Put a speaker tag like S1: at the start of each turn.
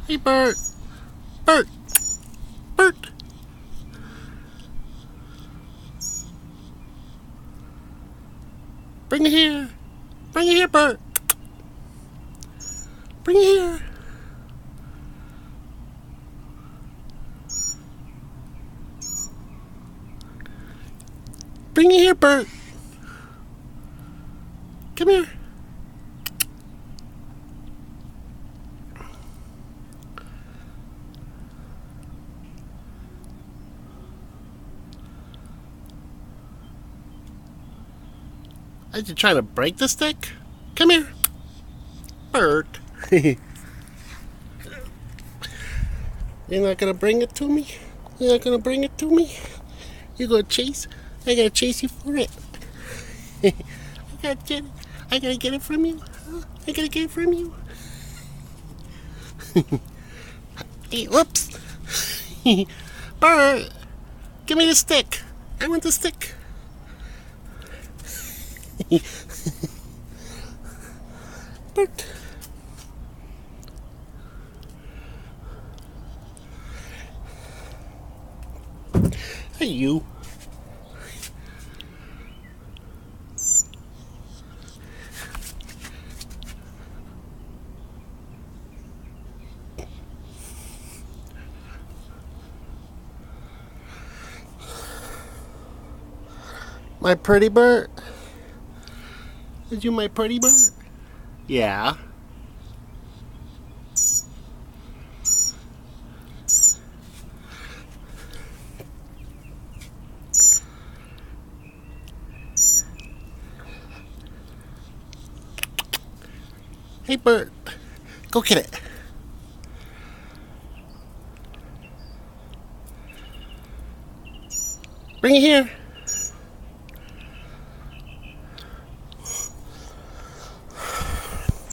S1: Hey, Bert. Bert. Bert. Bring it here. Bring it here, Bert. Bring it here. Bring it here, Bert. Come here. Are you trying to break the stick? Come here. Bert. You're not gonna bring it to me? You're not gonna bring it to me? You're gonna chase? I gotta chase you for it. I gotta get it. I gotta get it from you. I gotta get it from you. Hey, whoops. Bert, give me the stick. I want the stick. Bert. Hey, you. My pretty Bert? Is you my pretty Bert? Yeah. Hey, Bert. Go get it. Bring it here.